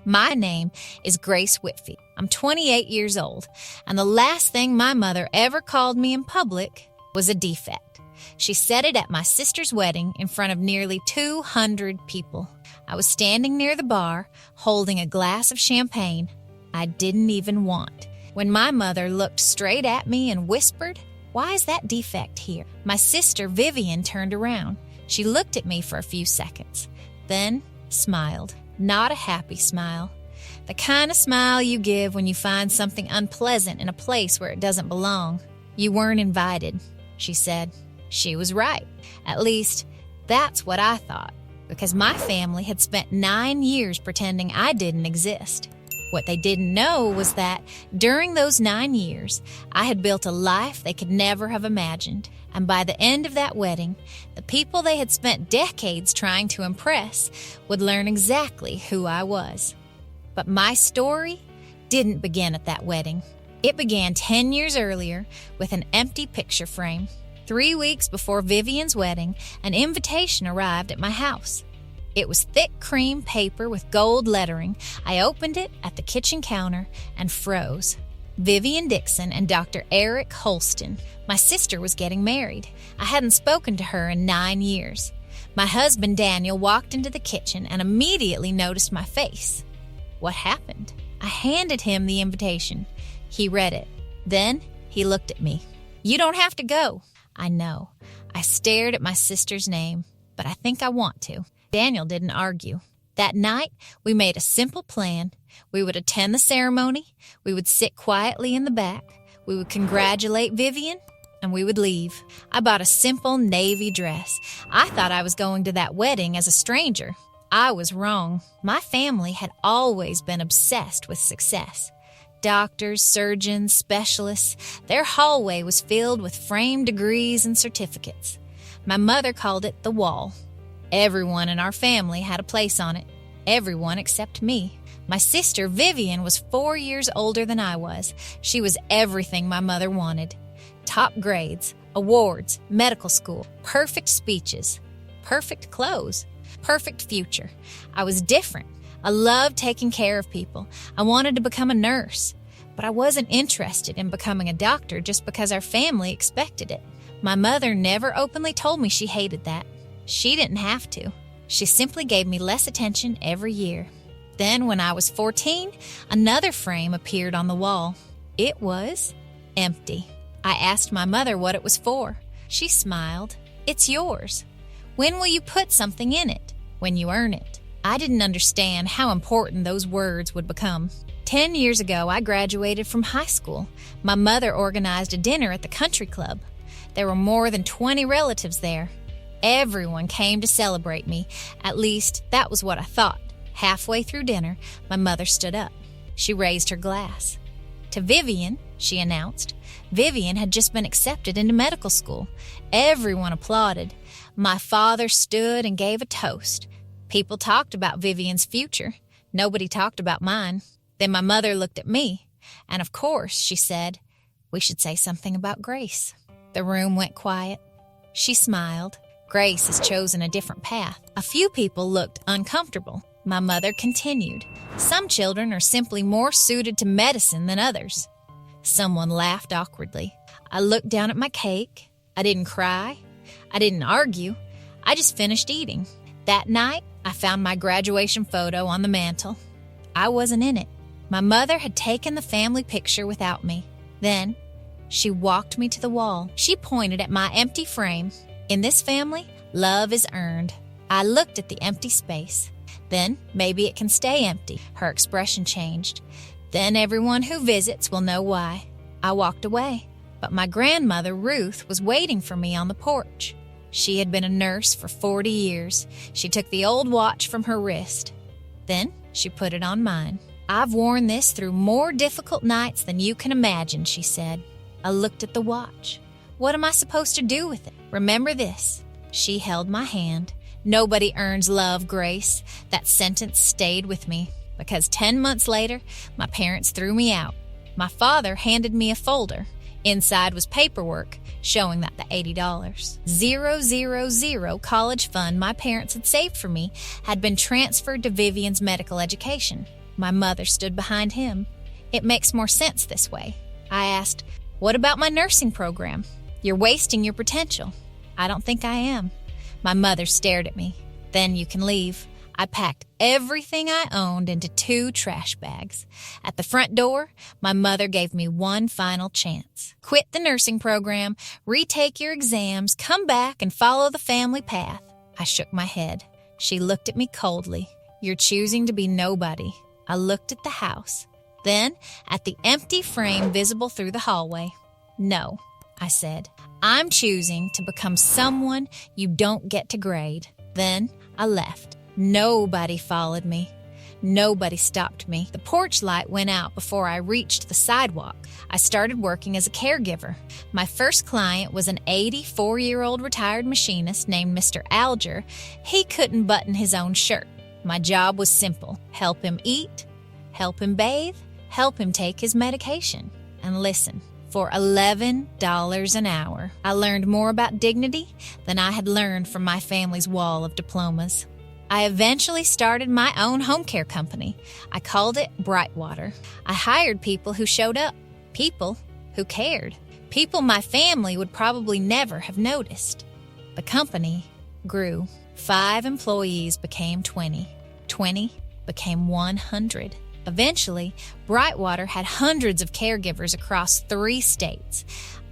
My name is Grace Whitfield. I'm 28 years old, and the last thing my mother ever called me in public was a defect. She said it at my sister's wedding in front of nearly 200 people. I was standing near the bar, holding a glass of champagne I didn't even want, when my mother looked straight at me and whispered, "Why is that defect here?" My sister Vivian turned around. She looked at me for a few seconds, then smiled. Not a happy smile. The kind of smile you give when you find something unpleasant in a place where it doesn't belong. "You weren't invited," she said. She was right. At least, that's what I thought, because my family had spent 9 years pretending I didn't exist. What they didn't know was that during those 9 years, I had built a life they could never have imagined. And by the end of that wedding, the people they had spent decades trying to impress would learn exactly who I was. But my story didn't begin at that wedding. It began 10 years earlier with an empty picture frame. 3 weeks before Vivian's wedding, an invitation arrived at my house. It was thick cream paper with gold lettering. I opened it at the kitchen counter and froze. Vivian Dixon and Dr. Eric Holston. My sister was getting married. I hadn't spoken to her in 9 years. My husband Daniel walked into the kitchen and immediately noticed my face. What happened? I handed him the invitation. He read it. Then he looked at me. "You don't have to go." I know. I stared at my sister's name, but I think I want to. Daniel didn't argue. That night, we made a simple plan. We would attend the ceremony, we would sit quietly in the back, we would congratulate Vivian, and we would leave. I bought a simple navy dress. I thought I was going to that wedding as a stranger. I was wrong. My family had always been obsessed with success. Doctors, surgeons, specialists, their hallway was filled with framed degrees and certificates. My mother called it the wall. Everyone in our family had a place on it. Everyone except me. My sister, Vivian, was 4 years older than I was. She was everything my mother wanted. Top grades, awards, medical school, perfect speeches, perfect clothes, perfect future. I was different. I loved taking care of people. I wanted to become a nurse. But I wasn't interested in becoming a doctor just because our family expected it. My mother never openly told me she hated that. She didn't have to. She simply gave me less attention every year. Then, when I was 14, another frame appeared on the wall. It was empty. I asked my mother what it was for. She smiled. "It's yours. When will you put something in it?" "When you earn it." I didn't understand how important those words would become. 10 years ago, I graduated from high school. My mother organized a dinner at the country club. There were more than 20 relatives there. Everyone came to celebrate me. At least, that was what I thought. Halfway through dinner, my mother stood up. She raised her glass. "To Vivian," she announced. Vivian had just been accepted into medical school. Everyone applauded. My father stood and gave a toast. People talked about Vivian's future. Nobody talked about mine. Then my mother looked at me, and of course, she said, "We should say something about Grace." The room went quiet. She smiled. Grace has chosen a different path. A few people looked uncomfortable. My mother continued. "Some children are simply more suited to medicine than others." Someone laughed awkwardly. I looked down at my cake. I didn't cry. I didn't argue. I just finished eating. That night, I found my graduation photo on the mantel. I wasn't in it. My mother had taken the family picture without me. Then, she walked me to the wall. She pointed at my empty frame. "In this family, love is earned." I looked at the empty space. "Then maybe it can stay empty." Her expression changed. "Then everyone who visits will know why." I walked away, but my grandmother, Ruth, was waiting for me on the porch. She had been a nurse for 40 years. She took the old watch from her wrist. Then she put it on mine. "I've worn this through more difficult nights than you can imagine," she said. I looked at the watch. "What am I supposed to do with it? Remember this." She held my hand. "Nobody earns love, Grace." That sentence stayed with me, because 10 months later, my parents threw me out. My father handed me a folder. Inside was paperwork showing that the $80,000 college fund my parents had saved for me had been transferred to Vivian's medical education. My mother stood behind him. It makes more sense this way. I asked, "What about my nursing program? You're wasting your potential." "I don't think I am." My mother stared at me. "Then you can leave." I packed everything I owned into 2 trash bags. At the front door, my mother gave me one final chance. "Quit the nursing program, retake your exams, come back and follow the family path." I shook my head. She looked at me coldly. "You're choosing to be nobody." I looked at the house, then at the empty frame visible through the hallway. "No," I said. "I'm choosing to become someone you don't get to grade." Then I left. Nobody followed me. Nobody stopped me. The porch light went out before I reached the sidewalk. I started working as a caregiver. My first client was an 84-year-old retired machinist named Mr. Alger. He couldn't button his own shirt. My job was simple: help him eat, help him bathe, help him take his medication. And listen, for $11 an hour, I learned more about dignity than I had learned from my family's wall of diplomas. I eventually started my own home care company. I called it Brightwater. I hired people who showed up, people who cared, people my family would probably never have noticed. The company grew. 5 employees became 20. 20 became 100. Eventually, Brightwater had hundreds of caregivers across 3 states.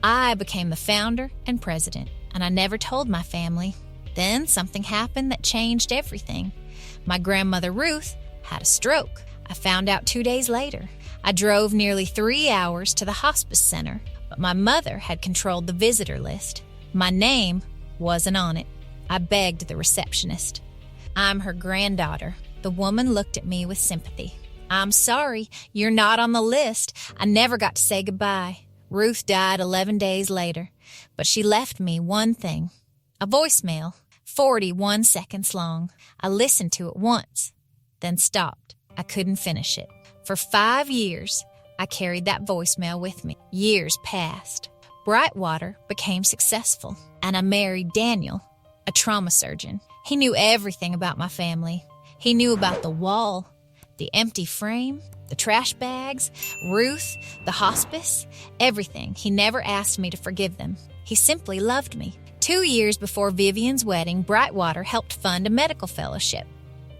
I became the founder and president, and I never told my family. Then something happened that changed everything. My grandmother Ruth had a stroke. I found out 2 days later. I drove nearly 3 hours to the hospice center, but my mother had controlled the visitor list. My name wasn't on it. I begged the receptionist. "I'm her granddaughter." The woman looked at me with sympathy. "I'm sorry, you're not on the list. I never got to say goodbye." Ruth died 11 days later, but she left me one thing: a voicemail, 41 seconds long. I listened to it once, then stopped. I couldn't finish it. For 5 years, I carried that voicemail with me. Years passed. Brightwater became successful, and I married Daniel, a trauma surgeon. He knew everything about my family. He knew about the wall, the empty frame, the trash bags, Ruth, the hospice, everything. He never asked me to forgive them. He simply loved me. 2 years before Vivian's wedding, Brightwater helped fund a medical fellowship.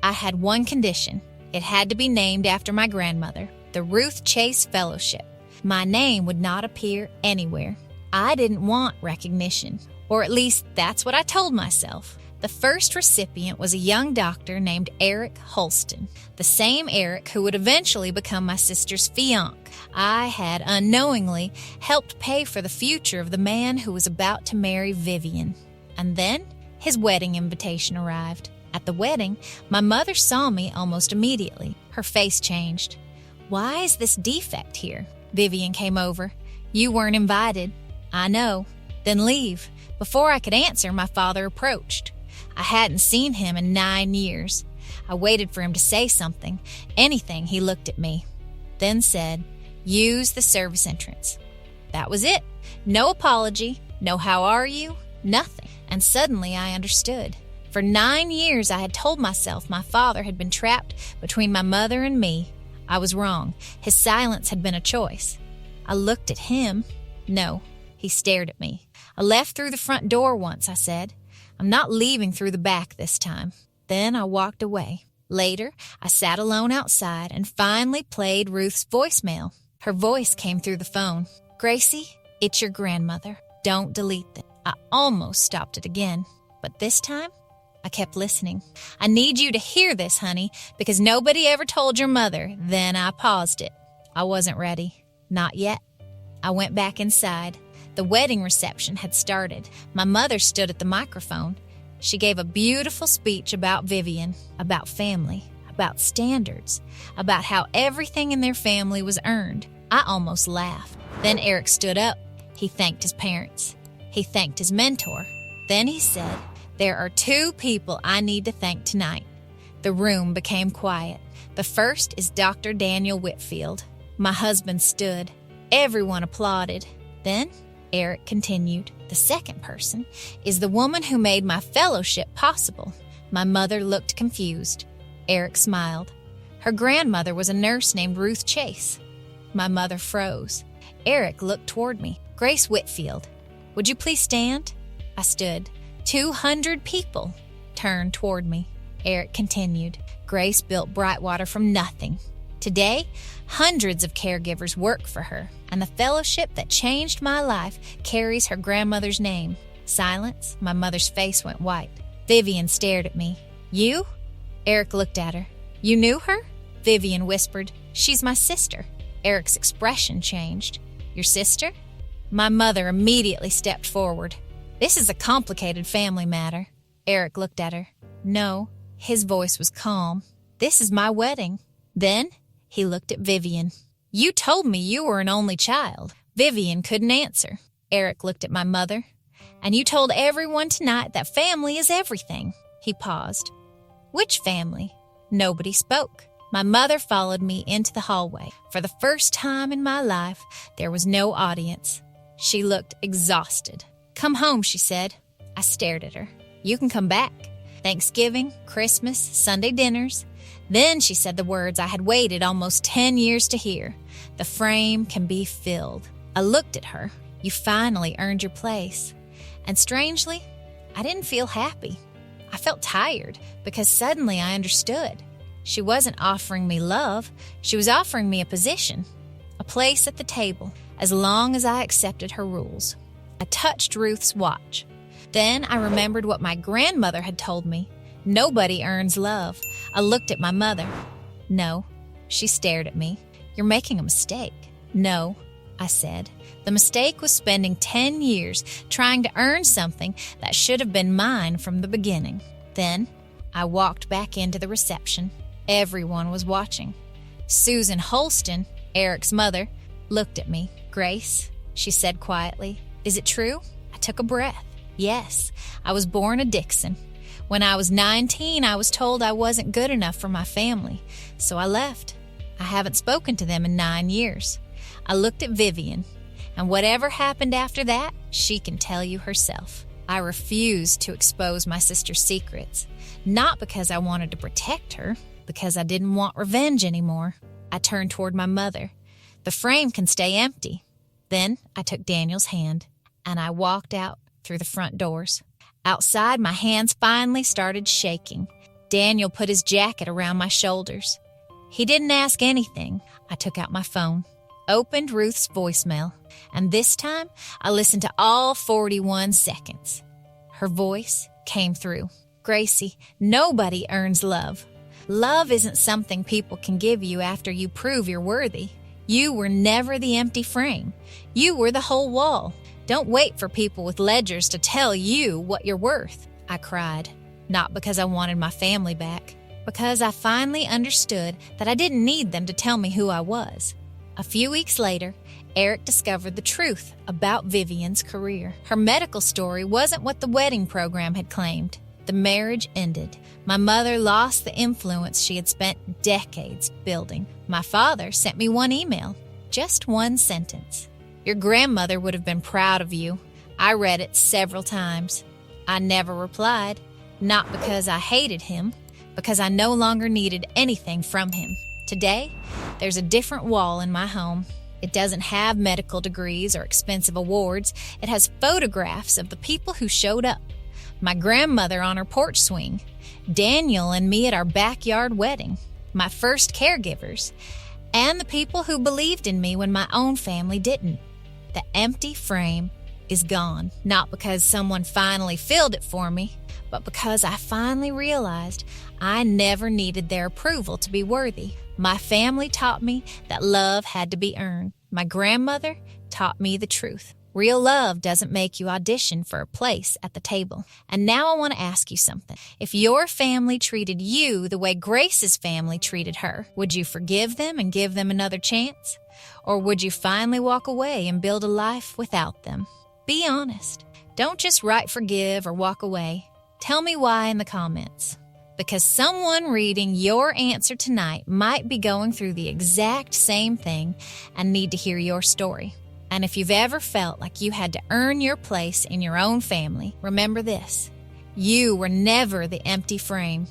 I had one condition. It had to be named after my grandmother, the Ruth Chase Fellowship. My name would not appear anywhere. I didn't want recognition, or at least that's what I told myself. The first recipient was a young doctor named Eric Holston, the same Eric who would eventually become my sister's fiancé. I had unknowingly helped pay for the future of the man who was about to marry Vivian. And then his wedding invitation arrived. At the wedding, my mother saw me almost immediately. Her face changed. "Why is this Defect here?" Vivian came over. "You weren't invited." "I know." "Then leave." Before I could answer, my father approached. I hadn't seen him in 9 years. I waited for him to say something, anything. He looked at me, then said, "Use the service entrance." That was it. No apology, no "how are you," nothing. And suddenly I understood. For 9 years I had told myself my father had been trapped between my mother and me. I was wrong. His silence had been a choice. I looked at him. No, he stared at me. "I left through the front door once," I said. "I'm not leaving through the back this time." Then I walked away. Later, I sat alone outside and finally played Ruth's voicemail. Her voice came through the phone. "Gracie, it's your grandmother. Don't delete them." I almost stopped it again, but this time, I kept listening. "I need you to hear this, honey, because nobody ever told your mother." Then I paused it. I wasn't ready. Not yet. I went back inside. The wedding reception had started. My mother stood at the microphone. She gave a beautiful speech about Vivian, about family, about standards, about how everything in their family was earned. I almost laughed. Then Eric stood up. He thanked his parents. He thanked his mentor. Then he said, "There are 2 people I need to thank tonight." The room became quiet. The first is Dr. Daniel Whitfield. My husband stood. Everyone applauded. Then Eric continued, "The second person is the woman who made my fellowship possible." My mother looked confused. Eric smiled. Her grandmother was a nurse named Ruth Chase. My mother froze. Eric looked toward me. Grace Whitfield, would you please stand? I stood. 200 people turned toward me. Eric continued. Grace built Brightwater from nothing. Today, hundreds of caregivers work for her, and the fellowship that changed my life carries her grandmother's name. Silence. My mother's face went white. Vivian stared at me. You? Eric looked at her. You knew her? Vivian whispered. She's my sister. Eric's expression changed. Your sister? My mother immediately stepped forward. This is a complicated family matter. Eric looked at her. No. His voice was calm. This is my wedding. Then he looked at Vivian. You told me you were an only child. Vivian couldn't answer. Eric looked at my mother. And you told everyone tonight that family is everything. He paused. Which family? Nobody spoke. My mother followed me into the hallway. For the first time in my life, there was no audience. She looked exhausted. Come home, she said. I stared at her. You can come back. Thanksgiving, Christmas, Sunday dinners. Then she said the words I had waited almost 10 years to hear. The frame can be filled. I looked at her. You finally earned your place. And strangely, I didn't feel happy. I felt tired because suddenly I understood. She wasn't offering me love. She was offering me a position, a place at the table, as long as I accepted her rules. I touched Ruth's watch. Then I remembered what my grandmother had told me. Nobody earns love. I looked at my mother. No. She stared at me. You're making a mistake. No, I said. The mistake was spending 10 years trying to earn something that should have been mine from the beginning. Then I walked back into the reception. Everyone was watching. Susan Holston, Eric's mother, looked at me. Grace, she said quietly, is it true? I took a breath. Yes, I was born a Dixon. When I was 19, I was told I wasn't good enough for my family, so I left. I haven't spoken to them in 9 years. I looked at Vivian, and whatever happened after that, she can tell you herself. I refused to expose my sister's secrets, not because I wanted to protect her, because I didn't want revenge anymore. I turned toward my mother. The frame can stay empty. Then I took Daniel's hand, and I walked out through the front doors. Outside, my hands finally started shaking. Daniel put his jacket around my shoulders. He didn't ask anything. I took out my phone, opened Ruth's voicemail, and this time I listened to all 41 seconds. Her voice came through. Gracie, nobody earns love. Love isn't something people can give you after you prove you're worthy. You were never the empty frame. You were the whole wall. Don't wait for people with ledgers to tell you what you're worth. I cried, not because I wanted my family back, because I finally understood that I didn't need them to tell me who I was. A few weeks later, Eric discovered the truth about Vivian's career. Her medical story wasn't what the wedding program had claimed. The marriage ended. My mother lost the influence she had spent decades building. My father sent me one email, just one sentence. Your grandmother would have been proud of you. I read it several times. I never replied, not because I hated him, because I no longer needed anything from him. Today, there's a different wall in my home. It doesn't have medical degrees or expensive awards. It has photographs of the people who showed up. My grandmother on her porch swing, Daniel and me at our backyard wedding, my first caregivers, and the people who believed in me when my own family didn't. The empty frame is gone, not because someone finally filled it for me, but because I finally realized I never needed their approval to be worthy. My family taught me that love had to be earned. My grandmother taught me the truth. Real love doesn't make you audition for a place at the table. And now I want to ask you something. If your family treated you the way Grace's family treated her, would you forgive them and give them another chance? Or would you finally walk away and build a life without them? Be honest. Don't just write forgive or walk away. Tell me why in the comments. Because someone reading your answer tonight might be going through the exact same thing and need to hear your story. And if you've ever felt like you had to earn your place in your own family, remember this. You were never the empty frame.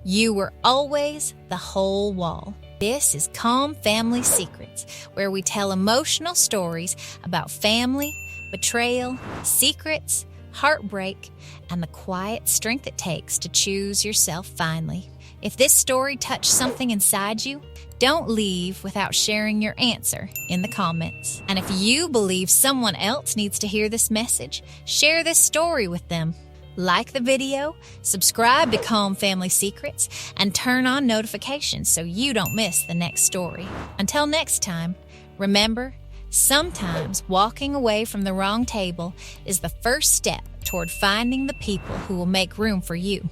You were always the whole wall. This is Calm Family Secrets, where we tell emotional stories about family, betrayal, secrets, heartbreak, and the quiet strength it takes to choose yourself finally. If this story touched something inside you, don't leave without sharing your answer in the comments. And if you believe someone else needs to hear this message, share this story with them. Like the video, subscribe to Calm Family Secrets, and turn on notifications so you don't miss the next story. Until next time, remember, sometimes walking away from the wrong table is the first step toward finding the people who will make room for you.